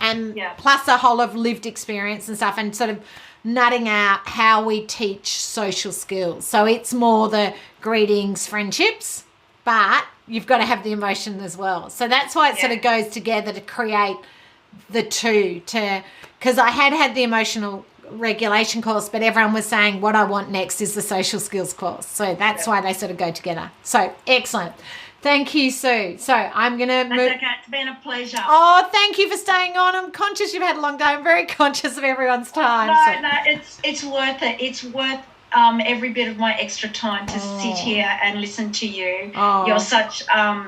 and plus a whole of lived experience and stuff, and sort of nutting out how we teach social skills. So it's more the greetings, friendships, but you've got to have the emotion as well. So that's why it sort of goes together to create the two, because I had the emotional regulation course, but everyone was saying what I want next is the social skills course. So that's why they sort of go together. So excellent. Thank you, Sue. So I'm going to move. Okay, it's been a pleasure. Oh, thank you for staying on. I'm conscious you've had a long day. I'm very conscious of everyone's time. No, it's worth it. It's worth every bit of my extra time to sit here and listen to you. You're such a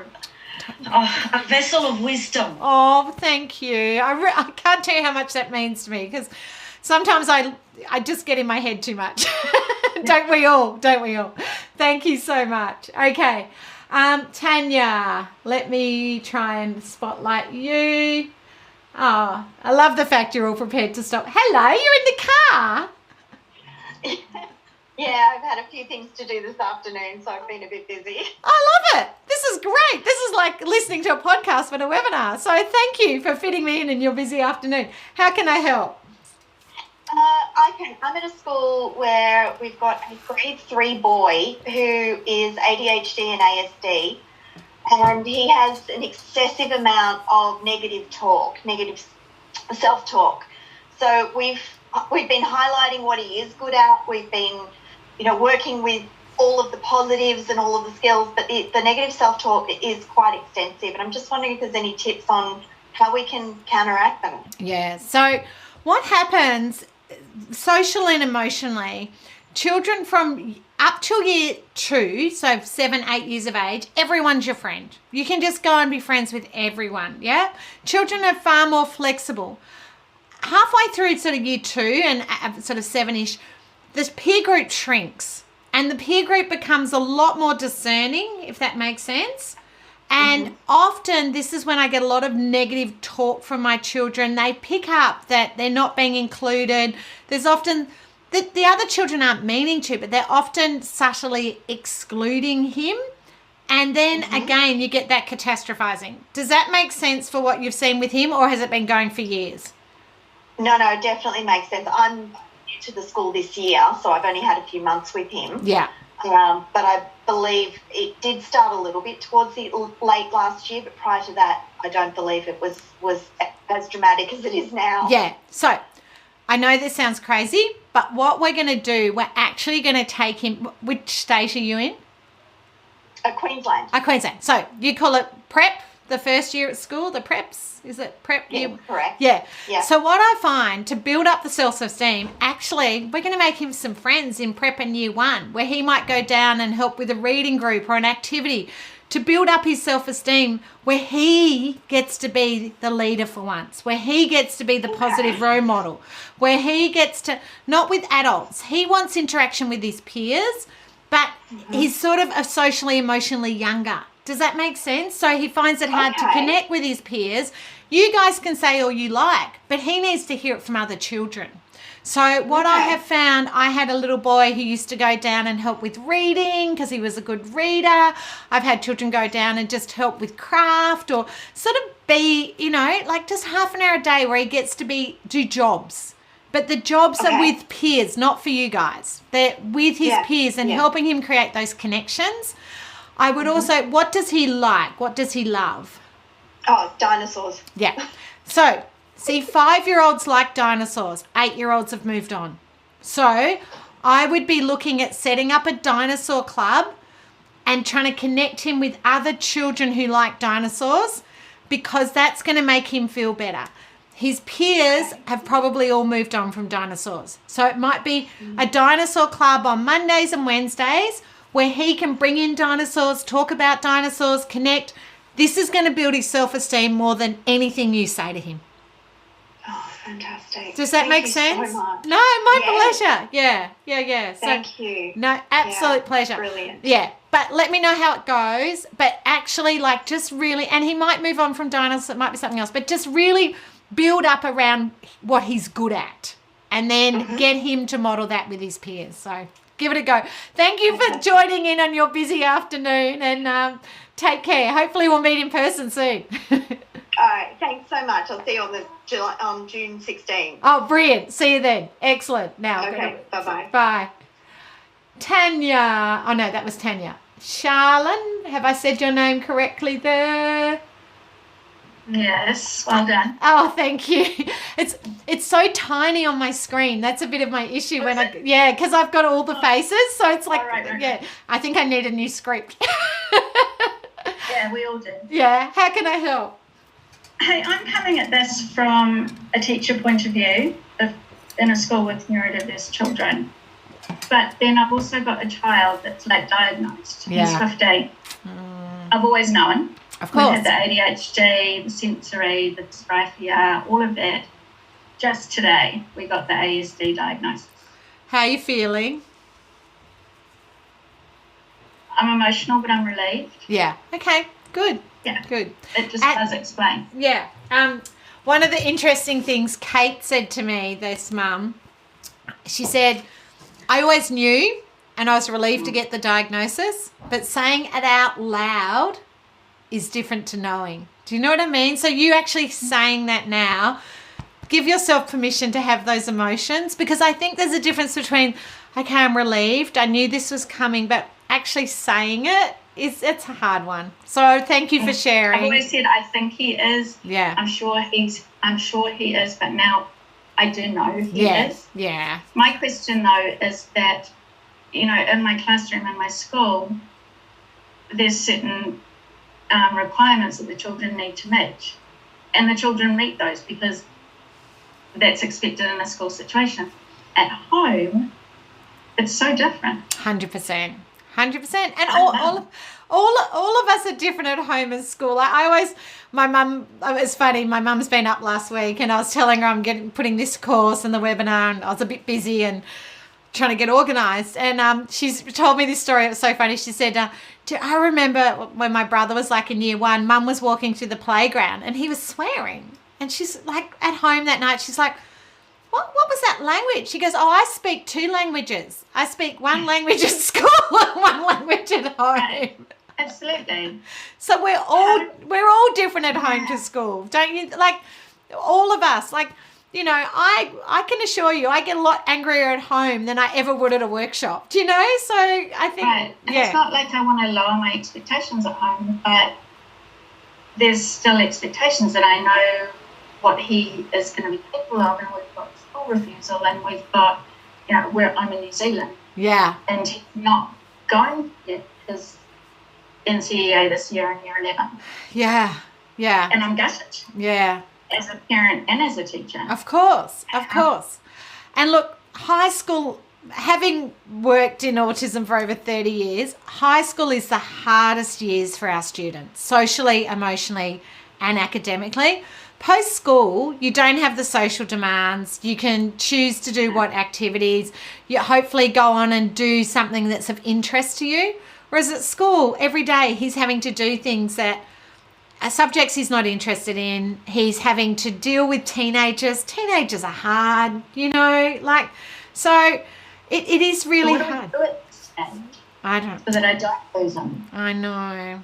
vessel of wisdom. Oh, thank you. I can't tell you how much that means to me, because sometimes I just get in my head too much. Don't we all? Thank you so much. Okay. Tanya, let me try and spotlight you. Oh, I love the fact you're all prepared to stop. Hello, you're in the car. Yeah, I've had a few things to do this afternoon, so I've been a bit busy. I love it. This is great. This is like listening to a podcast but a webinar. So thank you for fitting me in your busy afternoon. How can I help? I'm at a school where we've got a grade 3 boy who is ADHD and ASD, and he has an excessive amount of negative self-talk. So we've been highlighting what he is good at. We've been, working with all of the positives and all of the skills, but the negative self-talk is quite extensive. And I'm just wondering if there's any tips on how we can counteract them. Yeah. So what happens socially and emotionally, children from up till year 2, so 7, 8 years of age, everyone's your friend. You can just go and be friends with everyone, yeah? Children are far more flexible. Halfway through sort of year 2 and sort of 7-ish, this peer group shrinks and the peer group becomes a lot more discerning, if that makes sense. And often this is when I get a lot of negative talk from my children. They pick up that they're not being included. There's often the other children aren't meaning to, but they're often subtly excluding him. And then again, you get that catastrophizing. Does that make sense for what you've seen with him, or has it been going for years? No, it definitely makes sense. I'm new to the school this year, so I've only had a few months with him. Yeah. But I believe it did start a little bit towards the late last year, but prior to that, I don't believe it was as dramatic as it is now. Yeah. So I know this sounds crazy, but what we're going to do, we're actually going to take him. Which state are you in? Queensland. Queensland. So you call it prep, the first year at school, the preps? Is it prep? Yeah, correct. Yeah. Yeah. So what I find, to build up the self-esteem, actually, we're going to make him some friends in prep in year 1, where he might go down and help with a reading group or an activity to build up his self-esteem, where he gets to be the leader for once, where he gets to be the positive role model, where he gets to, not with adults, he wants interaction with his peers, but he's sort of a socially, emotionally younger. Does that make sense? So he finds it hard to connect with his peers. You guys can say all you like, but he needs to hear it from other children. So what I have found, I had a little boy who used to go down and help with reading because he was a good reader. I've had children go down and just help with craft, or sort of be, like just half an hour a day where he gets to do jobs. But the jobs are with peers, not for you guys. They're with his peers and helping him create those connections. I would also, what does he like? What does he love? Oh, dinosaurs. Yeah. So, see, 5-year-olds like dinosaurs. 8-year-olds have moved on. So, I would be looking at setting up a dinosaur club and trying to connect him with other children who like dinosaurs, because that's going to make him feel better. His peers have probably all moved on from dinosaurs. So it might be a dinosaur club on Mondays and Wednesdays where he can bring in dinosaurs, talk about dinosaurs, connect. This is going to build his self-esteem more than anything you say to him. Oh, fantastic. Does that make sense? So much. No, my pleasure. Yeah. So, thank you. No, absolute pleasure. Brilliant. Yeah, but let me know how it goes. But actually, like, just really, and he might move on from dinosaurs, it might be something else, but just really build up around what he's good at and then get him to model that with his peers. So give it a go. Thank you for joining in on your busy afternoon, and take care. Hopefully we'll meet in person soon. All right. Thanks so much. I'll see you on June 16th. Oh, brilliant. See you then. Excellent. Now. Okay. Bye-bye. Bye. Tanya. Oh, no, that was Tanya. Charlene, have I said your name correctly there? Yes, well done. Oh, thank you. It's so tiny on my screen. That's a bit of my issue because I've got all the faces, so it's like right. I think I need a new script. Yeah, we all do. Yeah, how can I help? Hey, I'm coming at this from a teacher point of view in a school with neurodiverse children. But then I've also got a child that's late diagnosed. Yeah. He's 15. I've always known. Of course. We had the ADHD, the sensory, the dysgraphia, all of that. Just today, we got the ASD diagnosis. How are you feeling? I'm emotional, but I'm relieved. Yeah. Okay. Good. Yeah. Good. It just does explain. Yeah. One of the interesting things Kate said to me, this mum, she said, I always knew and I was relieved to get the diagnosis, but saying it out loud is different to knowing. Do you know what I mean? So you actually saying that now, give yourself permission to have those emotions, because I think there's a difference between, okay, I'm relieved, I knew this was coming, but actually saying it's a hard one. So thank you for sharing. I've always said I think he is. Yeah. I'm sure he is, but now I do know he is. Yeah. My question though is that, in my classroom in my school, there's certain requirements that the children need to meet, and the children meet those because that's expected in a school situation. At home, it's so different. 100%. And all of us are different at home and school. My mum, it's funny, my mum's been up last week and I was telling her I'm putting this course and the webinar, and I was a bit busy and trying to get organised, and she's told me this story. It was so funny. She said, I remember when my brother was like in year 1, Mum was walking through the playground and he was swearing, and she's like at home that night, she's like, what was that language? She goes, I speak 2 languages. I speak one language at school and one language at home. Absolutely. So we're all different at home to school, don't you? Like all of us, like, I can assure you I get a lot angrier at home than I ever would at a workshop. Do you know? So I think, right. And it's not like I want to lower my expectations at home, but there's still expectations that I know what he is going to be capable of, and we've got school refusal, and we've got, I'm in New Zealand. Yeah. And he's not going yet because NCEA this year in year 11. Yeah. And I'm gutted. Yeah. As a parent and as a teacher. Of course. And look, high school, having worked in autism for over 30 years, high school is the hardest years for our students, socially, emotionally, and academically. Post-school, you don't have the social demands. You can choose to do what activities. You hopefully go on and do something that's of interest to you. Whereas at school, every day he's having to do things that subjects he's not interested in. He's having to deal with teenagers. Teenagers are hard, so it is really hard. Do it and I don't. So that I don't lose them. I know.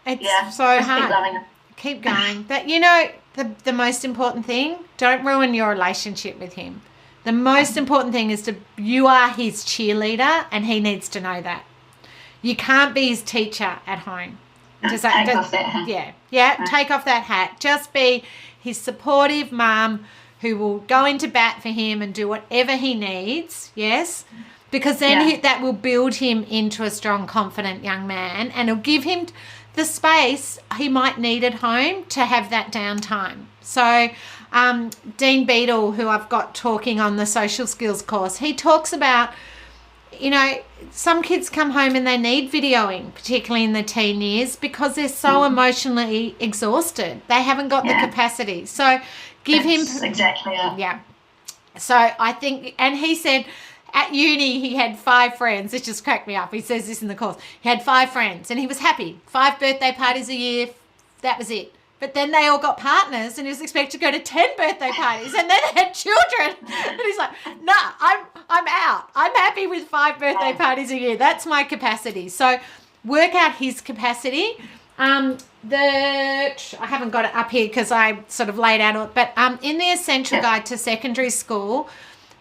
It's so hard. Keep loving it. Keep going. But you know, the most important thing, don't ruin your relationship with him. The most important thing is you are his cheerleader, and he needs to know that. You can't be his teacher at home. Take off that hat. Yeah, take off that hat. Just be his supportive mum who will go into bat for him and do whatever he needs, yes? Because then that will build him into a strong, confident young man, and it'll give him the space he might need at home to have that downtime. So Dean Beadle, who I've got talking on the social skills course, he talks about, you know, some kids come home and they need videoing, particularly in the teen years, because they're so emotionally exhausted. They haven't got the capacity. So give That's him... exactly it. Yeah. So I think... And he said... At uni, he had 5 friends. It just cracked me up. He says this in the course. He had 5 friends and he was happy. 5 birthday parties a year. That was it. But then they all got partners and he was expected to go to 10 birthday parties and then had children. And he's like, nah, I'm out. I'm happy with 5 birthday parties a year. That's my capacity. So work out his capacity. I haven't got it up here because I sort of laid out, but in the Essential Guide to Secondary School,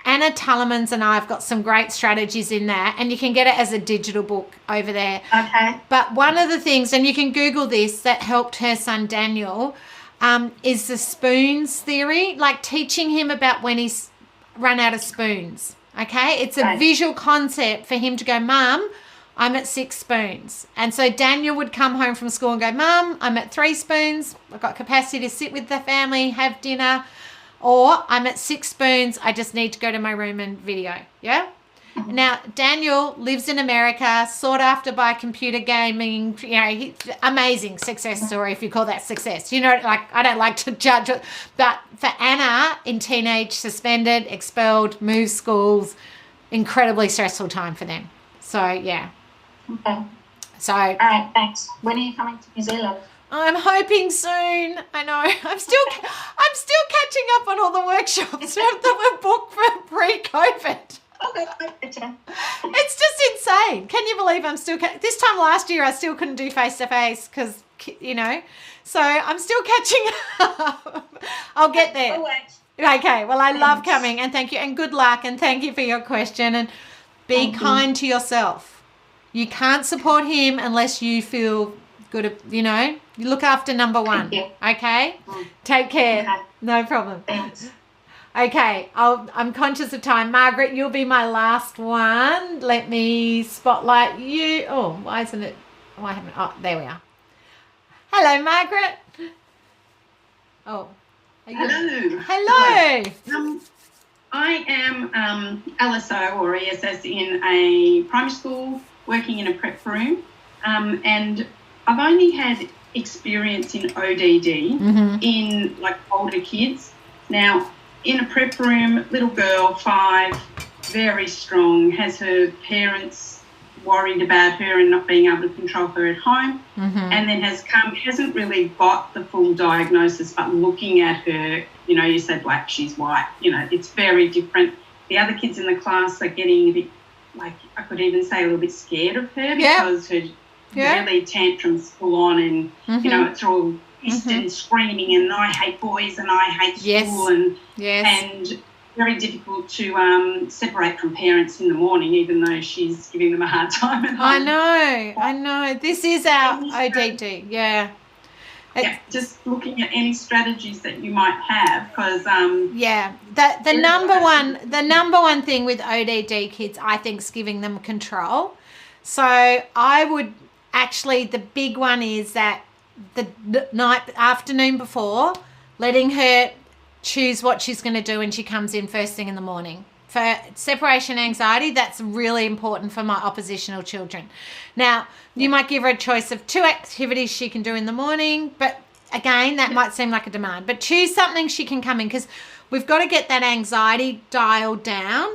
Anna Tullemans and I have got some great strategies in that, and you can get it as a digital book over there. Okay. But one of the things, and you can Google this, that helped her son Daniel, is the spoons theory, like teaching him about when he's run out of spoons. Okay? It's a visual concept for him to go, Mum, I'm at 6 spoons. And so Daniel would come home from school and go, Mum, I'm at 3 spoons. I've got capacity to sit with the family, have dinner. Or I'm at 6 spoons. I just need to go to my room and video. Yeah? Now, Daniel lives in America, sought after by computer gaming. You know, amazing success story, if you call that success. You know, like, I don't like to judge it. But for Anna, in teenage, suspended, expelled, moved schools, incredibly stressful time for them. So, yeah. Okay. So. All right, thanks. When are you coming to New Zealand? I'm hoping soon. I know. I'm still catching up on all the workshops that were booked for pre-COVID. It's just insane. Can you believe I'm still this time last year I still couldn't do face-to-face because, you know, so I'm still catching up. I'll get there. Okay, well, I love coming, and thank you, and good luck, and thank you for your question, and be kind to yourself. You can't support him unless you feel good, you know. You look after number 1. Okay? Take care. Okay. No problem. Thanks. Okay, I'm conscious of time. Margaret, you'll be my last one. Let me spotlight you. Oh, why isn't it? Why haven't? Oh, there we are. Hello, Margaret. Oh. Hello. Hello. I am LSO, or ESS, in a primary school, working in a prep room, and I've only had experience in ODD in like older kids. Now, in a prep room, little girl, 5, very strong, has her parents worried about her and not being able to control her at home, and then hasn't really got the full diagnosis, but looking at her, you know, you say black, she's white, you know, it's very different. The other kids in the class are getting a bit, like, I could even say a little bit scared of her because her really tantrums full on, and you know, it's all pissed and screaming and I hate boys and I hate school and very difficult to separate from parents in the morning, even though she's giving them a hard time at home. I know. This is our ODD, just looking at any strategies that you might have, because the number one thing with ODD kids, I think, is giving them control. So I would actually, the big one is that the afternoon before, letting her choose what she's going to do when she comes in first thing in the morning. For separation anxiety, that's really important for my oppositional children. Now, you might give her a choice of 2 activities she can do in the morning, but again, that might seem like a demand. But choose something she can come in, because we've got to get that anxiety dialed down.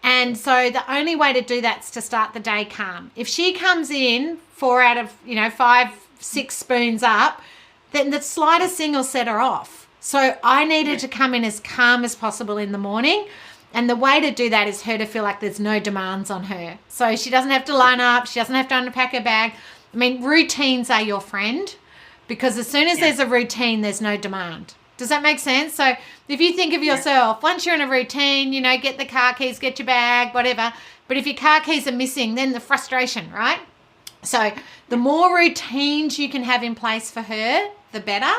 And so the only way to do that is to start the day calm. If she comes in 4 out of, 5, 6 spoons up, then the slightest thing will set her off. So I needed to come in as calm as possible in the morning. And the way to do that is her to feel like there's no demands on her. So she doesn't have to line up. She doesn't have to unpack her bag. I mean, routines are your friend, because as soon as there's a routine, there's no demand. Does that make sense? So if you think of yourself, once you're in a routine, you know, get the car keys, get your bag, whatever. But if your car keys are missing, then the frustration, right? So the more routines you can have in place for her, the better.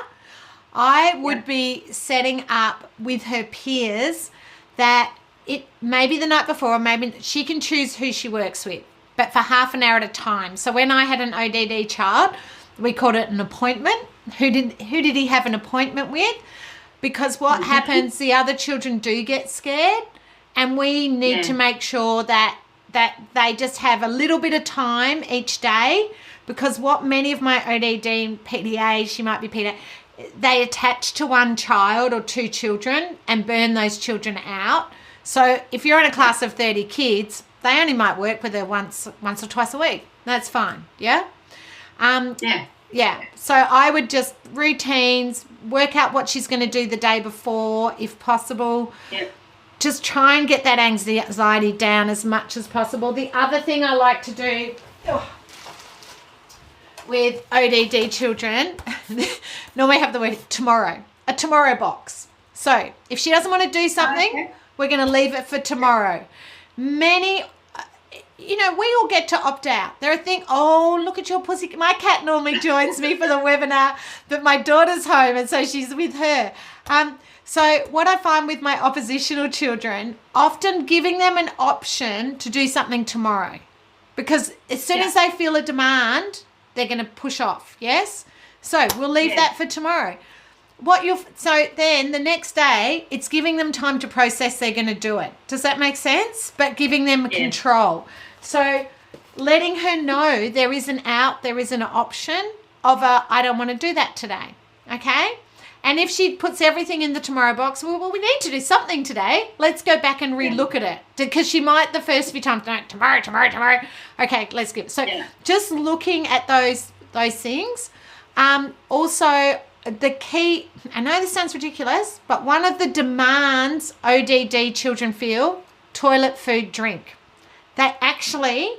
I would be setting up with her peers that it maybe the night before, maybe she can choose who she works with, but for half an hour at a time. So when I had an ODD child, we called it an appointment. Who did he have an appointment with? Because what happens, the other children do get scared, and we need to make sure that they just have a little bit of time each day, because what many of my ODD and PDA, she might be PDA, they attach to one child or two children and burn those children out. So if you're in a class of 30 kids, they only might work with her once or twice a week. That's fine. Yeah. So I would just routines, work out what she's going to do the day before, if possible. Just try and get that anxiety down as much as possible. The other thing I like to do with ODD children, normally have the word tomorrow, a tomorrow box. So if she doesn't want to do something, we're going to leave it for tomorrow. Many, you know, we all get to opt out. There are things, oh, look at your pussy. My cat normally joins me for the webinar, but my daughter's home, and so she's with her. So what I find with my oppositional children, often giving them an option to do something tomorrow, because as soon as they feel a demand, they're going to push off. Yes. So we'll leave that for tomorrow. So then the next day, it's giving them time to process they're going to do it. Does that make sense? But giving them control. So letting her know there is an out, there is an option of I don't want to do that today. Okay. And if she puts everything in the tomorrow box, well, we need to do something today. Let's go back and relook at it, because she might the first few times, no, tomorrow. Okay, let's give it. So just looking at those things. Also, the key, I know this sounds ridiculous, but one of the demands ODD children feel, toilet, food, drink. They actually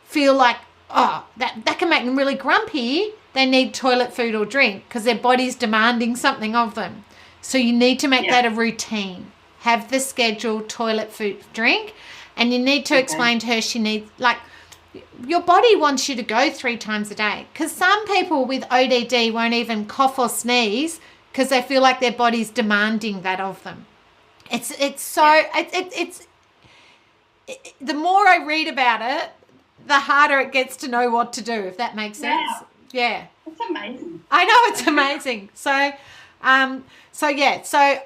feel like, that can make them really grumpy. They need toilet, food, or drink because their body's demanding something of them. So you need to make that a routine. Have the schedule, toilet, food, drink, and you need to explain to her she needs, like, your body wants you to go 3 times a day, because some people with ODD won't even cough or sneeze because they feel like their body's demanding that of them. It's the more I read about it, the harder it gets to know what to do, if that makes sense. Wow. Yeah. It's amazing. I know, it's amazing. So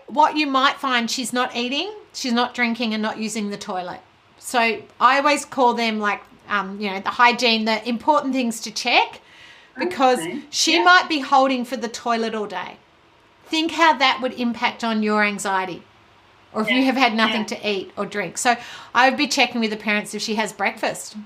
what you might find, she's not eating, she's not drinking, and not using the toilet. So I always call them like, the hygiene, the important things to check, because she might be holding for the toilet all day. Think how that would impact on your anxiety, or if you have had nothing to eat or drink. So I would be checking with the parents if she has breakfast.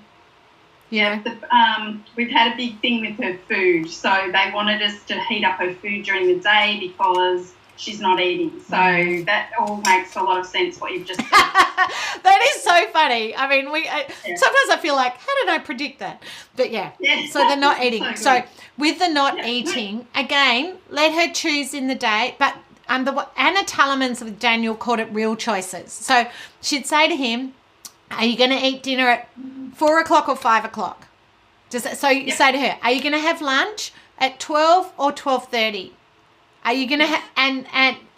We've had a big thing with her food. So they wanted us to heat up her food during the day because she's not eating. So that all makes a lot of sense, what you've just said. That is so funny. I mean, sometimes I feel like, how did I predict that? But so they're not eating. So with the not eating, again, let her choose in the day. But Anna Tallerman's with Daniel called it real choices. So she'd say to him, are you going to eat dinner at 4 o'clock or 5 o'clock? So you say to her, are you going to have lunch at 12 or 12:30? Are you going to and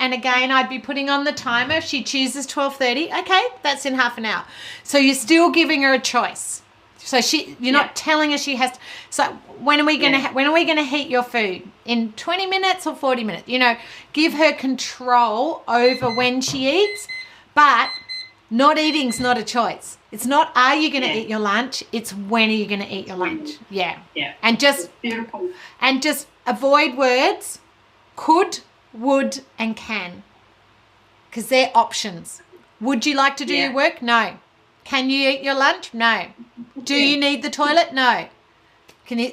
again, I'd be putting on the timer. If she chooses 12:30, okay, that's in half an hour. So you're still giving her a choice. So you're not telling her she has to. So when are we going to heat your food? In 20 minutes or 40 minutes? Give her control over when she eats, but not eating's not a choice. It's not, are you going to eat your lunch? It's when are you going to eat your lunch? Yeah. And just beautiful. And just avoid words could, would, and can, because they're options. Would you like to do your work? No. Can you eat your lunch? No. Do you need the toilet? No.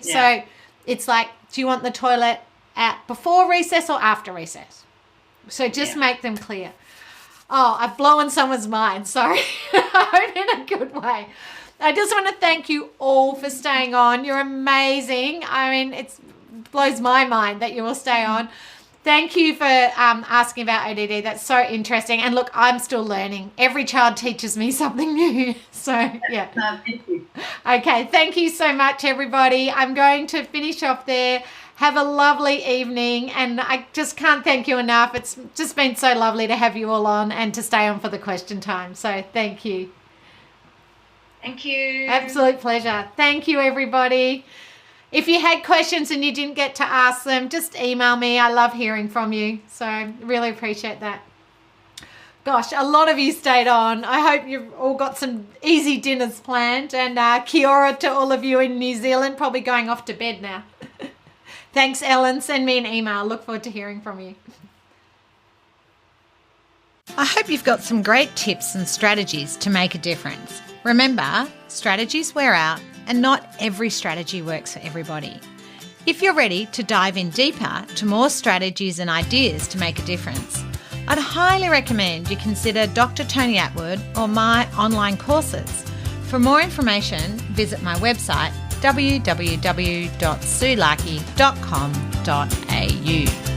So it's like, do you want the toilet before recess or after recess? So just make them clear. Oh, I've blown someone's mind. Sorry. In a good way. I just want to thank you all for staying on. You're amazing. I mean, it blows my mind that you will stay on. Thank you for asking about ODD. That's so interesting. And look, I'm still learning. Every child teaches me something new. So, yeah. Thank you. Okay, thank you so much, everybody. I'm going to finish off there. Have a lovely evening. And I just can't thank you enough. It's just been so lovely to have you all on and to stay on for the question time. So, thank you. Thank you. Absolute pleasure. Thank you, everybody. If you had questions and you didn't get to ask them, just email me. I love hearing from you. So really appreciate that. Gosh, a lot of you stayed on. I hope you've all got some easy dinners planned. And kia ora to all of you in New Zealand, probably going off to bed now. Thanks, Ellen. Send me an email. Look forward to hearing from you. I hope you've got some great tips and strategies to make a difference. Remember, strategies wear out, and not every strategy works for everybody. If you're ready to dive in deeper to more strategies and ideas to make a difference, I'd highly recommend you consider Dr. Tony Attwood or my online courses. For more information, visit my website www.sulaki.com.au.